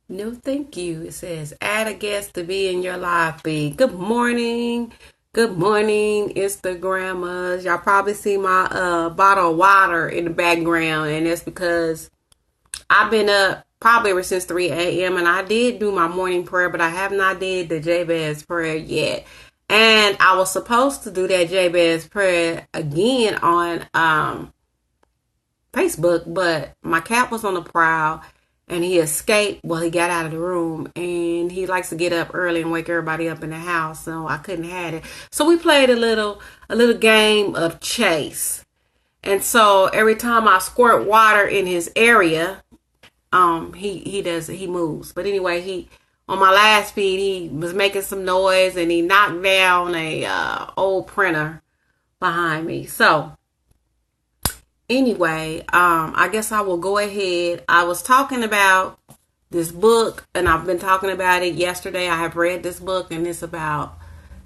No, thank you. It says, add a guest to be in your live feed. Good morning. Good morning, Instagrammers. Y'all probably see my bottle of water in the background, and that's because I've been up probably ever since 3 a.m. and I did do my morning prayer, but I have not did the Jabez prayer yet. And I was supposed to do that Jabez prayer again on Facebook, but my cat was on the prowl and he escaped. Well, he got out of the room and he likes to get up early and wake everybody up in the house, so I couldn't have it. So we played a little game of chase. And so every time I squirt water in his area, he moves. But anyway, he on my last feed he was making some noise and he knocked down a old printer behind me. So anyway, I guess I will go ahead. I was talking about this book, and I've been talking about it yesterday. I have read this book, and it's about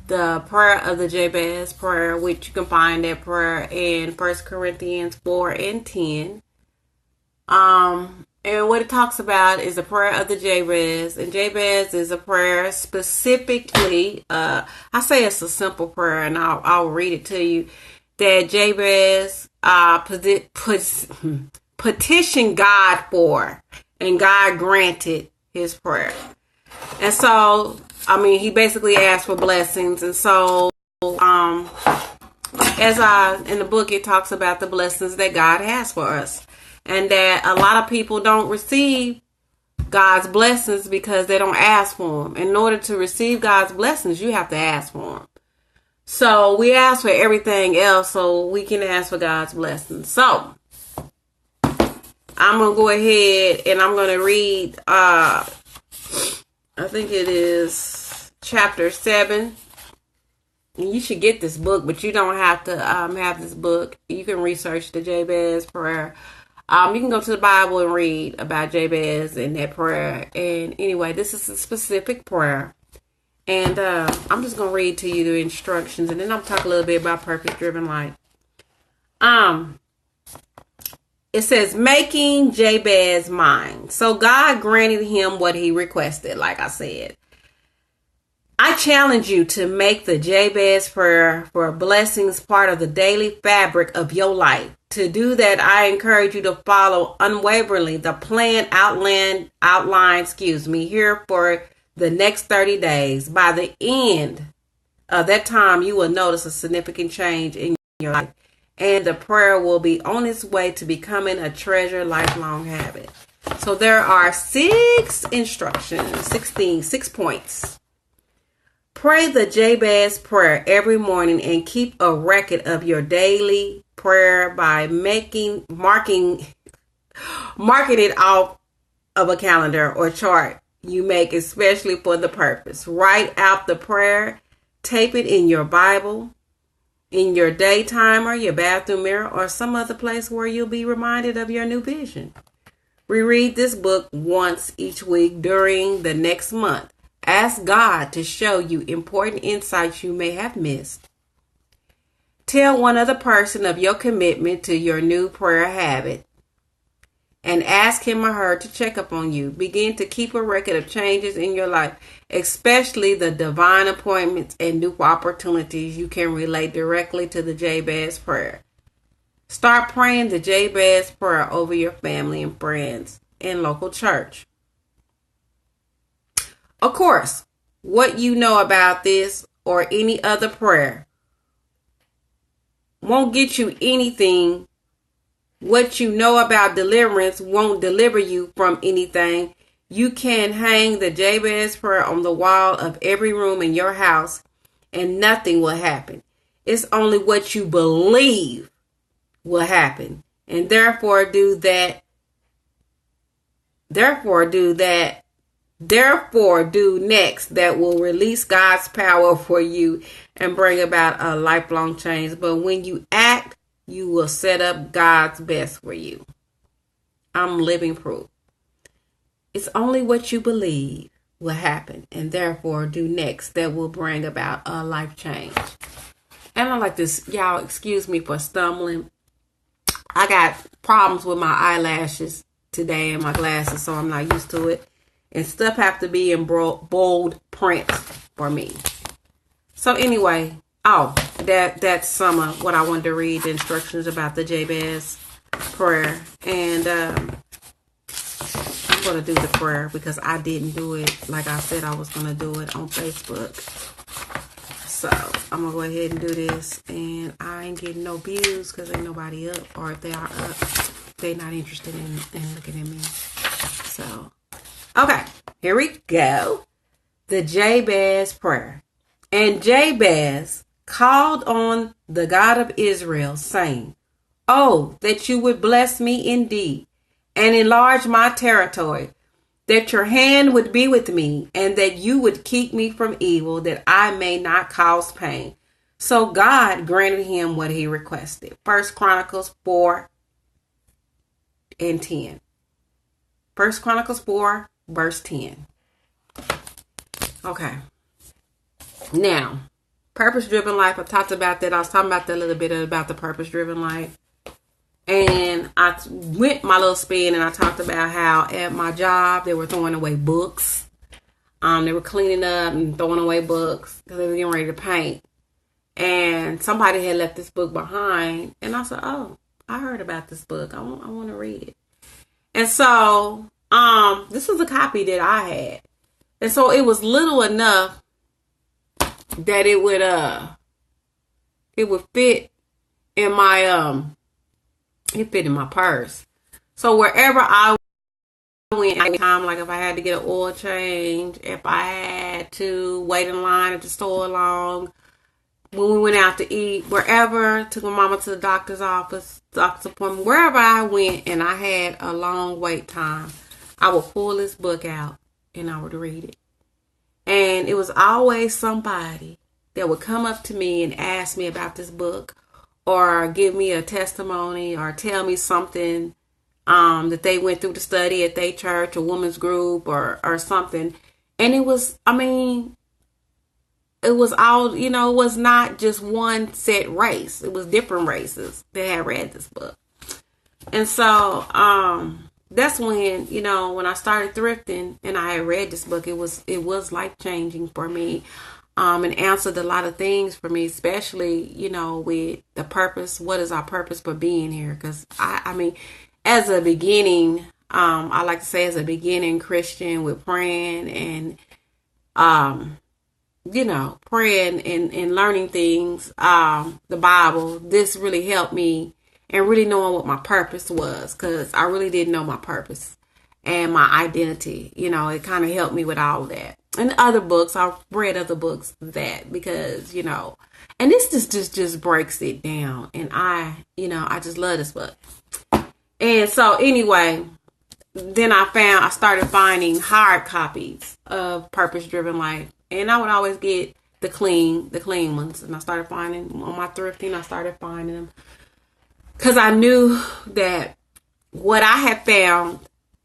the prayer of the Jabez prayer, which you can find that prayer in 1 Corinthians 4 and 10. And what it talks about is the prayer of the Jabez. And Jabez is a prayer specifically, I say it's a simple prayer, and I'll read it to you, that Jabez petitioned God for, and God granted his prayer. And so, he basically asked for blessings. And so, in the book, it talks about the blessings that God has for us. And that a lot of people don't receive God's blessings because they don't ask for them. In order to receive God's blessings, you have to ask for them. So we ask for everything else so we can ask for God's blessings. So I'm going to go ahead and I'm going to read, I think it is chapter 7. You should get this book, but you don't have to have this book. You can research the Jabez prayer. You can go to the Bible and read about Jabez and that prayer. And anyway, this is a specific prayer. And I'm just going to read to you the instructions. And then I'll talk a little bit about purpose-driven life. It says, making Jabez mine. So God granted him what he requested, like I said. I challenge you to make the Jabez prayer for blessings part of the daily fabric of your life. To do that, I encourage you to follow unwaveringly the plan outlined here for the next 30 days. By the end of that time, you will notice a significant change in your life, and the prayer will be on its way to becoming a treasured lifelong habit. So there are 6 instructions, 6 points. Pray the Jabez prayer every morning and keep a record of your daily prayer by marking it off of a calendar or chart you make especially for the purpose. Write out the prayer, tape it in your Bible, in your day timer, your bathroom mirror, or some other place where you'll be reminded of your new vision. Reread this book once each week during the next month. Ask God to show you important insights you may have missed. Tell one other person of your commitment to your new prayer habit and ask him or her to check up on you. Begin to keep a record of changes in your life, especially the divine appointments and new opportunities you can relate directly to the Jabez prayer. Start praying the Jabez prayer over your family and friends in local church. Of course, what you know about this or any other prayer won't get you anything. What you know about deliverance won't deliver you from anything. You can hang the Jabez prayer on the wall of every room in your house and nothing will happen. It's only what you believe will happen. And therefore do next that will release God's power for you and bring about a lifelong change. But when you act, you will set up God's best for you. I'm living proof. It's only what you believe will happen, and therefore do next that will bring about a life change. And I like this, y'all excuse me for stumbling. I got problems with my eyelashes today and my glasses, so I'm not used to it. and stuff have to be in bold print for me. So anyway, that's some of what I wanted to read, the instructions about the Jabez prayer. And I'm going to do the prayer because I didn't do it like I said I was going to do it on Facebook. So I'm going to go ahead and do this. And I ain't getting no views because ain't nobody up. Or if they are up, they not interested in looking at me. So, okay, here we go. The Jabez prayer. And Jabez called on the God of Israel, saying, "Oh, that you would bless me indeed and enlarge my territory, that your hand would be with me, and that you would keep me from evil, that I may not cause pain." So God granted him what he requested. 1 Chronicles 4 and 10. 1 Chronicles 4, verse 10. Okay. Now, purpose-driven life, I talked about that. I was talking about that a little bit about the purpose-driven life. And I went my little spin and I talked about how at my job, they were throwing away books. They were cleaning up and throwing away books because they were getting ready to paint. And somebody had left this book behind. And I said, oh, I heard about this book. I want to read it. And so, this was a copy that I had. And so it was little enough that it would fit in my, it fit in my purse. So wherever I went, like if I had to get an oil change, if I had to wait in line at the store long, when we went out to eat, wherever, took my mama to the doctor's office, doctor's appointment, wherever I went and I had a long wait time, I would pull this book out and I would read it. And it was always somebody that would come up to me and ask me about this book or give me a testimony or tell me something that they went through to study at their church, a women's group or something. And it was, it was all, it was not just one set race. It was different races that had read this book. And so that's when, when I started thrifting and I had read this book, it was life changing for me. And answered a lot of things for me, especially, with the purpose. What is our purpose for being here? Because as a beginning, I like to say as a beginning Christian with praying and, praying and learning things, the Bible, this really helped me and really knowing what my purpose was, because I really didn't know my purpose and my identity. It kind of helped me with all of that. And other books, I've read other books that because, and this just breaks it down. And I just love this book. And so anyway, then I started finding hard copies of Purpose Driven Life. And I would always get the clean ones. And I started finding on my thrifting, I started finding them. Because I knew that what I had found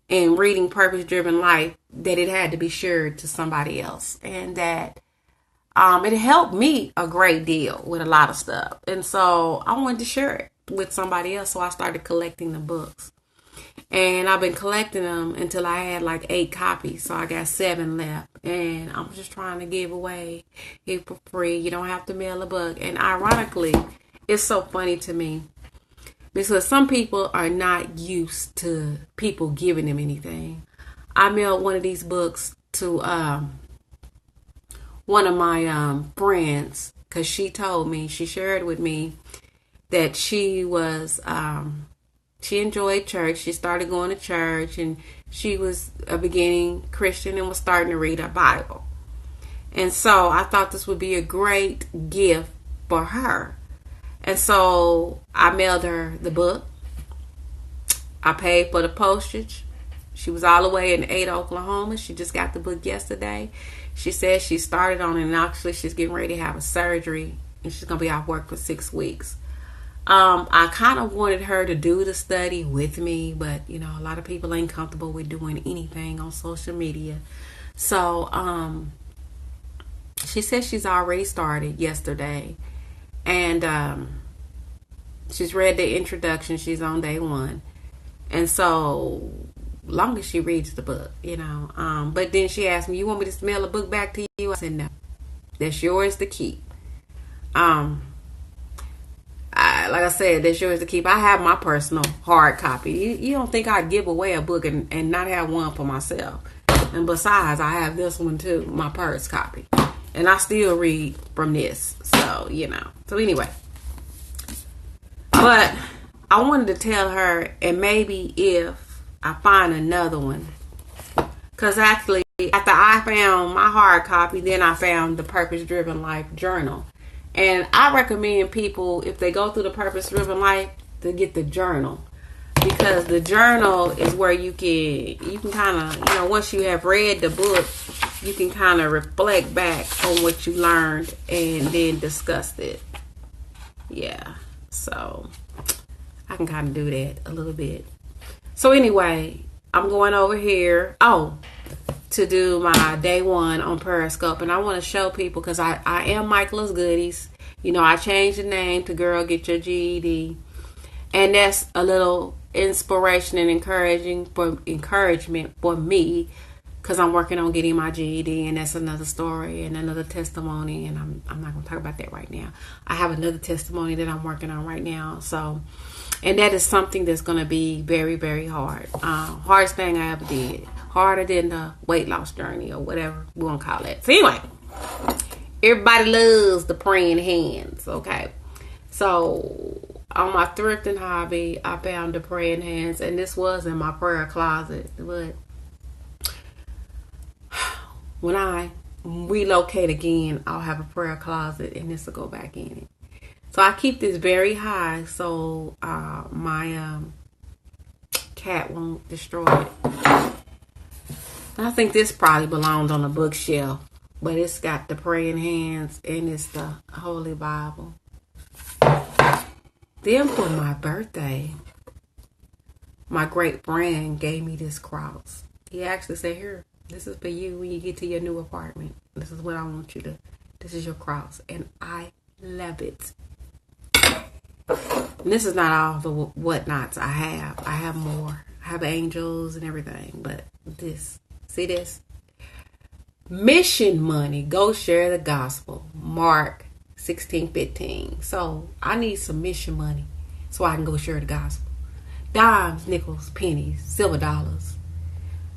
in reading Purpose Driven Life, that it had to be shared to somebody else. And that it helped me a great deal with a lot of stuff. And so I wanted to share it with somebody else. So I started collecting the books. And I've been collecting them until I had like 8 copies. So I got 7 left. And I'm just trying to give away it for free. You don't have to mail a book. And ironically, it's so funny to me, because some people are not used to people giving them anything. I mailed one of these books to one of my friends, because she told me, she shared with me that she was, she enjoyed church. She started going to church, and she was a beginning Christian and was starting to read her Bible. And so I thought this would be a great gift for her. And so I mailed her the book. I paid for the postage. She was all the way in Ada, Oklahoma. She just got the book yesterday. She said she started on it, and actually she's getting ready to have a surgery, and she's going to be off work for 6 weeks. I kind of wanted her to do the study with me, but, a lot of people ain't comfortable with doing anything on social media. So she said she's already started yesterday. And she's read the introduction. She's on day 1. And so long as she reads the book, But then she asked me, "You want me to mail a book back to you?" I said, "No, that's yours to keep." Like I said, that's yours to keep. I have my personal hard copy. You don't think I'd give away a book and not have one for myself? And besides, I have this one too, my purse copy, and I still read from this. So So anyway, but I wanted to tell her, and maybe if I find another one, because actually after I found my hard copy, then I found the Purpose Driven Life Journal. And I recommend people, if they go through the Purpose Driven Life, to get the journal, because the journal is where you can kind of, once you have read the book, you can kind of reflect back on what you learned and then discuss it. Yeah, so I can kind of do that a little bit. So anyway, I'm going over here to do my day 1 on Periscope, and I want to show people, because I am Michaela's Goodies. I changed the name to Girl Get Your GED, and that's a little inspiration and encouragement for me, because I'm working on getting my GED, and that's another story and another testimony, and I'm not going to talk about that right now. I have another testimony that I'm working on right now, and that is something that's going to be very, very hard. Hardest thing I ever did. Harder than the weight loss journey, or whatever we want to call it. So anyway, everybody loves the praying hands, okay? So on my thrifting hobby, I found the praying hands, and this was in my prayer closet. But when I relocate again, I'll have a prayer closet, and this will go back in it. So I keep this very high so my cat won't destroy it. I think this probably belongs on a bookshelf, but it's got the praying hands, and it's the Holy Bible. Then for my birthday, my great friend gave me this cross. He actually said, "Here, this is for you when you get to your new apartment. This is what I want you to, this is your cross." And I love it. And this is not all the whatnots I have. I have more. I have angels and everything, but this. See this? Mission money. Go share the gospel. Mark 16:15. So I need some mission money so I can go share the gospel. Dimes, nickels, pennies, silver dollars,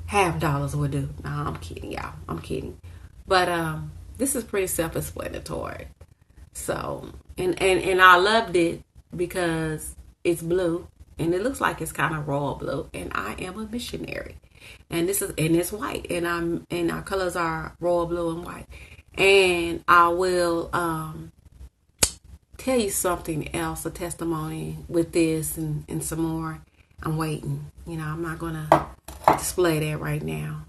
half dollars will do. No, I'm kidding, y'all. I'm kidding. But this is pretty self-explanatory. So and I loved it because it's blue, and it looks like it's kind of royal blue, and I am a missionary. And it's white, and our colors are royal blue and white. And I will tell you something else, a testimony with this and some more. I'm waiting. I'm not gonna display that right now.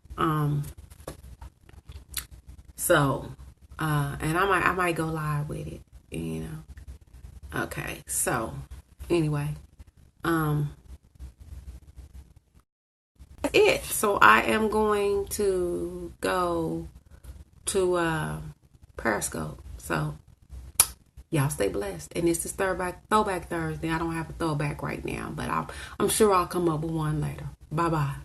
So and I might go live with it. Okay. So anyway, it. So I am going to go to Periscope. So y'all stay blessed. And this is Throwback Thursday. I don't have a throwback right now, but I'm sure I'll come up with one later. Bye bye.